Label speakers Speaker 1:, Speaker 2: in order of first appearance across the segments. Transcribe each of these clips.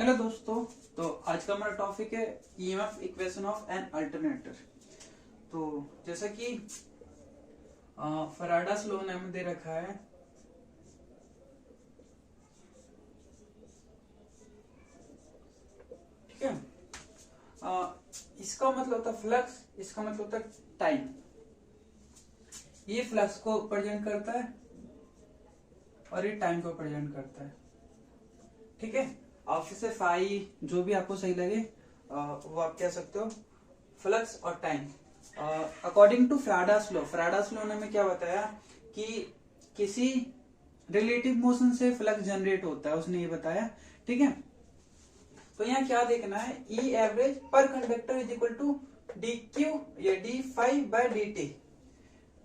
Speaker 1: Hello दोस्तों। तो आज का हमारा टॉपिक है EMF equation of an alternator. तो जैसा कि फैराडास लॉ ने हमें दे रखा है, ठीक है। इसका मतलब होता है फ्लक्स, इसका मतलब होता है टाइम। ये फ्लक्स को प्रेजेंट करता है और ये टाइम को प्रेजेंट करता है, ठीक है। आप इसे फाई जो भी आपको सही लगे वो आप कह सकते हो, फ्लक्स और टाइम। अकॉर्डिंग टू फैराडास लॉ ने हमें क्या बताया कि किसी रिलेटिव मोशन से फ्लक्स जनरेट होता है, उसने ये बताया, ठीक है। तो यहाँ क्या देखना है, E average per conductor is equal to D Q या D five by D T.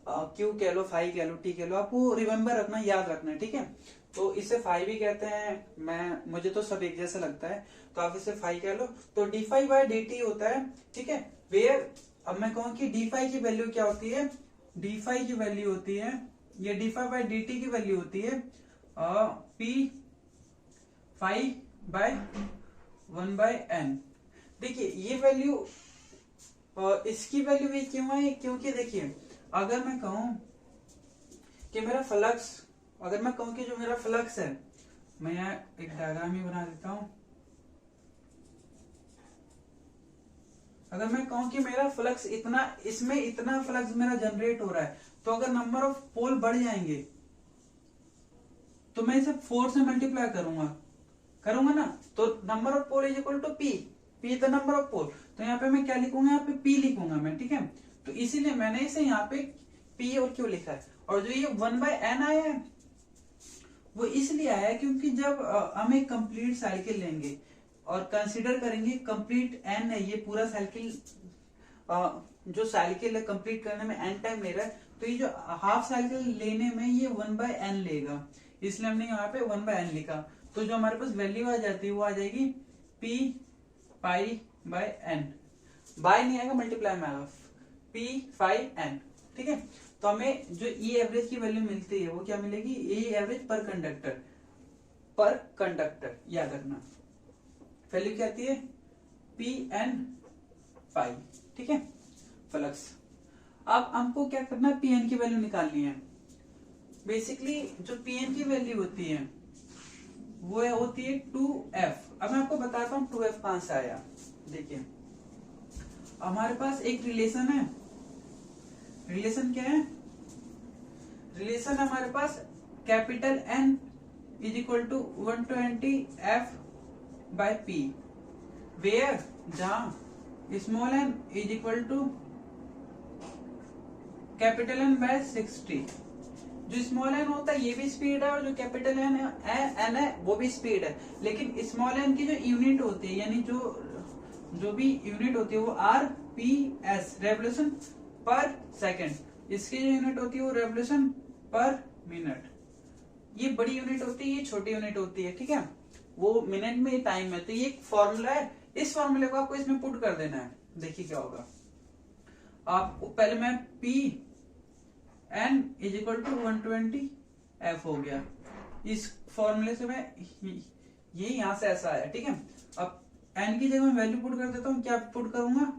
Speaker 1: Q कह लो, फाइव कह लो, टी कह लो, आपको रिमेम्बर रखना, याद रखना है, ठीक है। तो इसे फाइव भी कहते हैं, मुझे तो सब एक जैसा लगता है, तो आप इसे फाइव कह लो। तो D five by D T होता है, ठीक है। वेयर अब मैं कहूँ कि डी फाइव की वैल्यू क्या होती है, डी फाइव की वैल्यू होती है, ये D five by D T की वैल्यू होती है P five by one by N. देखिए ये वैल्यू, इसकी वैल्यू भी क्यों है, क्योंकि देखिए अगर मैं कहूं कि मेरा फ्लक्स, अगर मैं कहूं कि जो मेरा फ्लक्स है, मैं यहाँ एक डायग्राम ही बना देता हूं। अगर मैं कहूं कि मेरा फ्लक्स इतना, इसमें इतना फ्लक्स मेरा जनरेट हो रहा है, तो अगर नंबर ऑफ पोल बढ़ जाएंगे तो मैं इसे 4 से मल्टीप्लाई करूंगा ना, तो number of pole is equal to P the number of pole. तो यहाँ पे मैं क्या लिखूंगा, यहाँ पे पी लिखूंगा मैं, ठीक है। तो इसीलिए मैंने इसे यहाँ पे पी और क्यू लिखा है। और जो ये 1/n आया है वो इसलिए आया है क्योंकि जब हम एक कंप्लीट साइकिल लेंगे और कंसीडर करेंगे कंप्लीट एन है, ये पूरा साइकिल जो साइकिल है कंप्लीट करने में एन टाइम ले रहा है, तो ये जो हाफ साइकिल लेने में ये 1/n लेगा, इसलिए हमने यहाँ पे 1/n लिखा। तो जो हमारे पास वैल्यू आ जाती है वो आ जाएगी P pi by N, by नहीं आएगा, मल्टीप्लाई में आएगा, पी फाइव एन, ठीक है। तो हमें जो ई एवरेज की वैल्यू मिलती है वो क्या मिलेगी, ई एवरेज पर कंडक्टर, याद रखना वैल्यू क्या आती है, पी एन फाइव, ठीक है, फ्लक्स। अब हमको क्या करना है, पी एन की वैल्यू निकालनी है। बेसिकली जो पी एन की वैल्यू होती है वो होती है 2f। अब मैं आपको बताता हूँ 2f कहां से आया। देखिए हमारे पास एक रिलेशन है, रिलेशन क्या है, रिलेशन हमारे पास capital N is equal to 120f by P, where जहां small n is equal to capital N by 60। जो स्मॉल n होता है ये भी स्पीड है, और जो कैपिटल N है वो भी स्पीड है, लेकिन स्मॉल n की जो यूनिट होती है, यानी जो भी यूनिट होती है वो RPS, रेवोल्यूशन पर सेकंड। इसकी जो यूनिट होती है वो रेवोल्यूशन पर मिनट। ये बड़ी यूनिट होती है, ये छोटी यूनिट होती है, ठीक है। वो मिनट में टाइम है। तो ये एक फॉर्मूला है, इस फॉर्मूले को आपको इसमें पुट कर देना है। देखिए क्या होगा, आपको पहले मैं P N is equal to 120f हो गया। इस फॉर्मूले से मैं ये यहां से ऐसा आया, ठीक है। अब n की जगह मैं वैल्यू पुट कर देता हूं, क्या पुट करूंगा,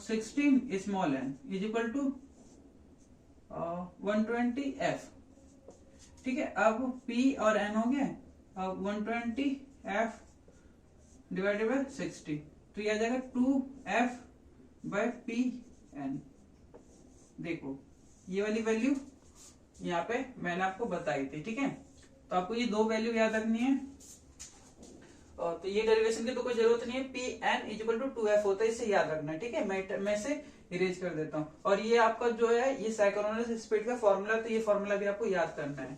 Speaker 1: 16 small n is equal to 120f, ठीक है। अब p और n हो गए, अब 120f डिवाइडेड बाय 60, तो यह आ जाएगा 2f बाय पी एन। देखो ये वाली वैल्यू यहाँ पे मैंने आपको बताई थी, ठीक है। तो आपको ये दो वैल्यू याद रखनी है, और तो ये डेरिवेशन की तो कोई जरूरत नहीं है, P N is equal to 2f होता है, इसे याद रखना है, ठीक है। मैं इसे इरेज कर देता हूँ। और ये आपका जो है ये साइक्रोनस स्पीड का फॉर्मूला, तो ये फॉर्मूला भी आपको याद करना है,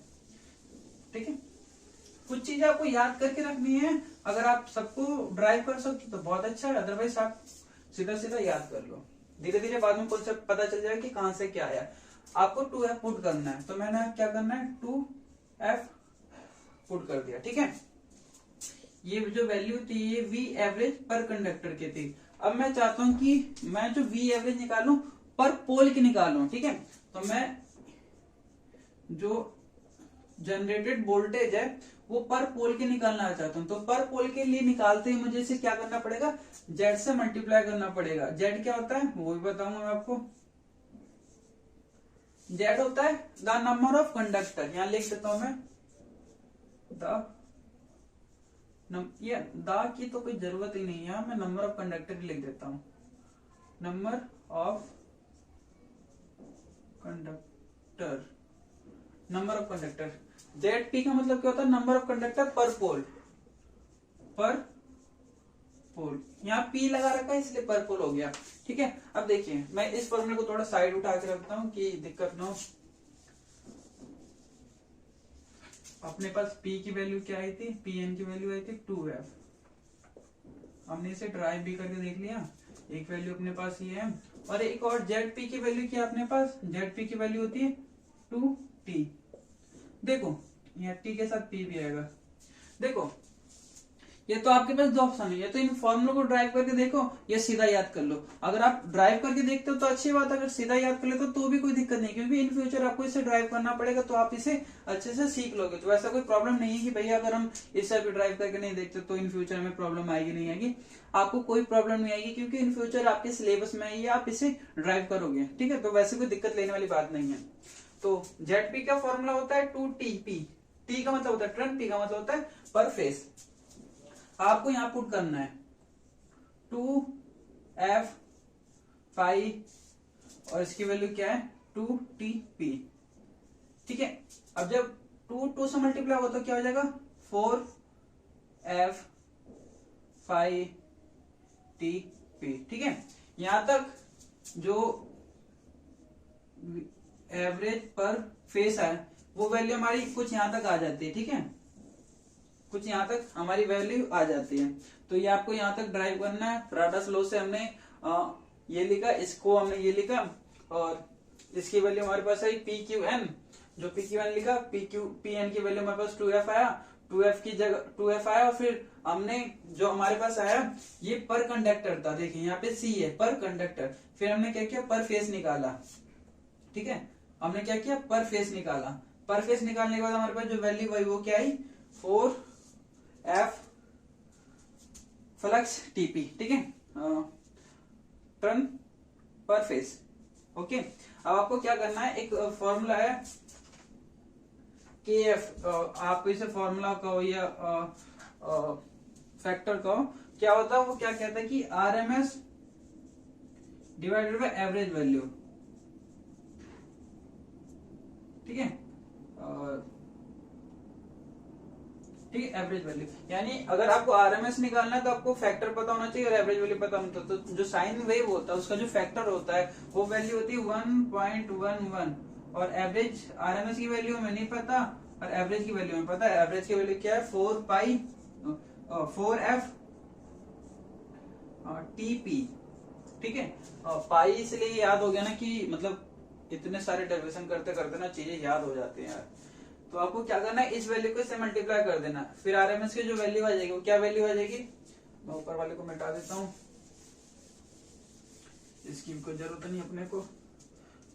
Speaker 1: ठीक है। कुछ चीजें आपको याद करके रखनी है, अगर आप सबको ड्राइव कर सकते तो बहुत अच्छा है, अदरवाइज आप सीधा सीधा याद कर लो, धीरे धीरे बाद में कॉन्सेप्ट पता चल जाएगा कि कहां से क्या आया। आपको 2f पुट करना है, तो मैंने क्या करना है, 2f पुट कर दिया, ठीक है। ये जो वैल्यू थी ये V एवरेज पर कंडक्टर की थी। अब मैं चाहता हूं कि मैं जो V एवरेज निकालूं पर पोल की निकालूं, ठीक है। तो मैं जो जनरेटेड वोल्टेज है वो पर पोल के निकालना चाहता हूँ, तो पर पोल के लिए निकालते ही मुझे इसे क्या करना पड़ेगा, जेड से मल्टीप्लाई करना पड़ेगा। जेड क्या होता है वो भी बताऊंगा मैं आपको। जेड होता है द नंबर ऑफ कंडक्टर, यहां लिख देता हूं मैं ये द की तो कोई जरूरत ही नहीं है, मैं नंबर ऑफ कंडक्टर लिख देता हूं, number of conductor, number of conductor. Z P का मतलब क्या होता है, नंबर ऑफ कंडक्टर पर पोल, पर पोल, यहाँ पी लगा रखा है इसलिए पर पोल हो गया। ठीक है, अब देखिए मैं इस फॉर्मूले को थोड़ा साइड उठा के रखता हूं कि दिक्कत ना हो। अपने पास P की वैल्यू क्या आई थी, Pn की वैल्यू आई थी 2f, हमने इसे ड्राइव भी करके देख लिया, एक वैल्यू अपने पास ये है, और एक और Zp की वैल्यू क्या अपने पास, Zp की वैल्यू होती है 2t। देखो यहाँ t के साथ p भी आएगा। देखो ये तो आपके पास दो ऑप्शन है, या तो इन फॉर्मूलों को ड्राइव करके देखो या सीधा याद कर लो। अगर आप ड्राइव करके देखते हो तो अच्छी बात है, अगर सीधा याद कर लेते हो तो भी कोई दिक्कत नहीं, क्योंकि इन फ्यूचर आपको इसे ड्राइव करना पड़ेगा तो आप इसे अच्छे से सीख लोगे। तो ऐसा कोई प्रॉब्लम नहीं है कि भैया अगर हम इसे अभी ड्राइव करके नहीं देखते तो इन फ्यूचर में प्रॉब्लम आएगी, नहीं आएगी, आपको कोई प्रॉब्लम नहीं आएगी, क्योंकि इन फ्यूचर आपके सिलेबस में ये आप इसे ड्राइव करोगे। ठीक है, तो वैसे कोई दिक्कत लेने वाली बात नहीं है। तो जेड का फॉर्मूला होता है 2TP, टी का मतलब होता है टर्न, पी का मतलब होता है पर फेस। आपको यहां पुट करना है 2f फाइव और इसकी वैल्यू क्या है 2TP। ठीक है, अब जब 2 से मल्टीप्लाई होगा तो क्या हो जाएगा 4f 5TP। ठीक है, यहां तक जो एवरेज पर फेस है वो वैल्यू हमारी कुछ यहां तक आ जाती है। ठीक है, कुछ यहां तक हमारी वैल्यू आ जाती है, तो ये आपको यहां तक ड्राइव करना है। फैराडेस लॉ से हमने ये लिखा, इसको हमने ये लिखा, और इसकी वैल्यू हमारे पास आई PQN, जो PQN लिखा, PN की वैल्यू हमारे पास 2f आया, 2f की जगह 2f आया, और फिर हमने जो हमारे पास आया ये पर कंडक्टर था, देखिए यहाँ पे C है पर कंडक्टर, फिर हमने क्या किया पर फेस निकाला। ठीक है, हमने क्या किया पर फेस निकाला, पर फेस निकालने के बाद हमारे पास जो वैल्यू आई वो क्या आई 4f फ्लक्स TP। ठीक है, टर्न पर फेस। ओके, अब आपको क्या करना है, एक फॉर्मूला है KF, आप इसे फॉर्मूला कहो या फैक्टर कहो, क्या होता है वो क्या कहता है कि RMS divided by average value. ठीक है, ठीक है, एवरेज वैल्यू, यानी अगर आपको आरएमएस निकालना है तो आपको फैक्टर पता होना चाहिए और एवरेज वैल्यू पता होना चाहिए। तो जो साइन वेव होता है उसका जो फैक्टर होता है वो वैल्यू होती है 1.11, और एवरेज आरएमएस की वैल्यू हमें नहीं पता और एवरेज की वैल्यू हमें पता है। एवरेज की वैल्यू क्या है 4f TP। ठीक है, पाई इसलिए याद हो गया ना कि मतलब इतने सारे डेरिवेशन करते करते ना चीजें याद हो जाती हैं यार। तो आपको क्या करना है, इस वैल्यू को इससे मल्टीप्लाई कर देना, फिर आरएमएस की जो वैल्यू आ जाएगी वो क्या वैल्यू आ जाएगी, मैं ऊपर वाले को मिटा देता हूं, इसकी कोई जरूरत नहीं अपने को।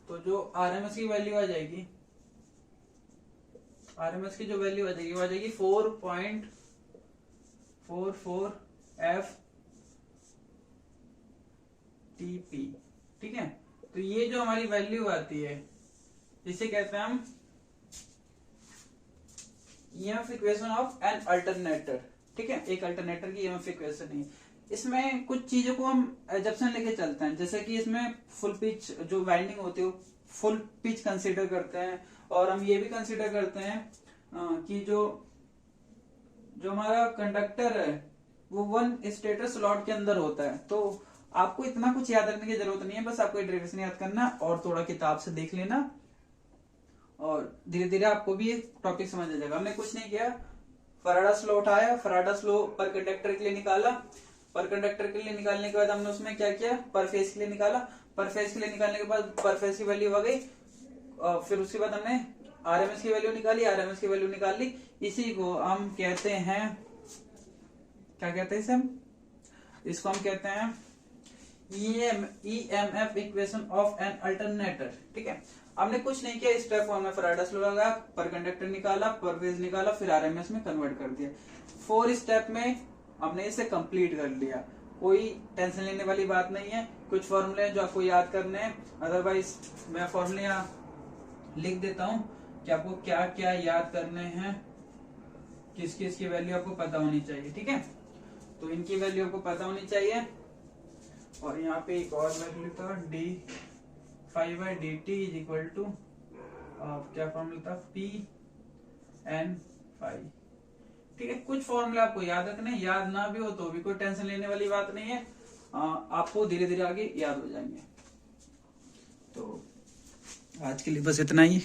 Speaker 1: तो जो आरएमएस की वैल्यू आ जाएगी, आरएमएस की जो वैल्यू आ जाएगी वो आ जाएगी 4.44f TP। ठीक है, तो ये जो हमारी वैल्यू आती है इसे कहते हैं हम EMF equation of an alternator. ठीक है, एक अल्टरनेटर की EMF इक्वेशन है। इसमें कुछ चीजों को हम एजप्शन लेके चलते हैं, जैसे कि इसमें फुल पिच जो वाइंडिंग होती है फुल पिच कंसीडर करते हैं, और हम ये भी कंसीडर करते हैं कि जो हमारा कंडक्टर है वो 1 स्टेटर स्लॉट के अंदर होता है। तो आपको इतना कुछ याद रखने की जरूरत नहीं है, बस आपको डेरिवेशन याद करना और थोड़ा किताब से देख लेना और धीरे धीरे आपको भी टॉपिक समझ आ जाएगा। हमने कुछ नहीं किया, फैराडेस लॉ उठाया, फैराडेस लॉ पर कंडक्टर के लिए निकाला, पर कंडक्टर के लिए निकालने के बाद हमने उसमें क्या किया, पर फेस के लिए निकाला, पर फेस के लिए निकालने के बाद पर फेस की वैल्यू आ गई, फिर उसके बाद हमने आरएमएस की वैल्यू निकाली, आरएमएस की वैल्यू निकाल ली। इसी को हम कहते हैं, क्या कहते हैं इसे हम, इसको हम कहते हैं EMF equation of an alternator. ठीक है, हमने कुछ नहीं किया, स्टेप 1 में फैराडेस लॉ लगाया, पर कंडक्टर निकाला, पर फेज निकाला, फिर आरएमएस में कन्वर्ट कर दिया। 4 स्टेप में हमने इसे कंप्लीट कर लिया, कोई टेंशन लेने वाली बात नहीं है। कुछ फॉर्मूले जो आपको याद करने हैं, अदरवाइज मैं फॉर्मूले यहाँ लिख देता हूँ कि आपको क्या क्या याद करने हैं, किस किस की वैल्यू आपको पता होनी चाहिए। ठीक है, तो इनकी वैल्यू आपको पता होनी चाहिए। और यहाँ पे एक और वैल्यू था d5/dt इज इक्वल टू क्या फॉर्मूला था, P/N/ϕ। ठीक है, कुछ फॉर्मूले आपको याद रखने, याद ना भी हो तो भी कोई टेंशन लेने वाली बात नहीं है, आपको धीरे धीरे आगे याद हो जाएंगे। तो आज के लिए बस इतना ही।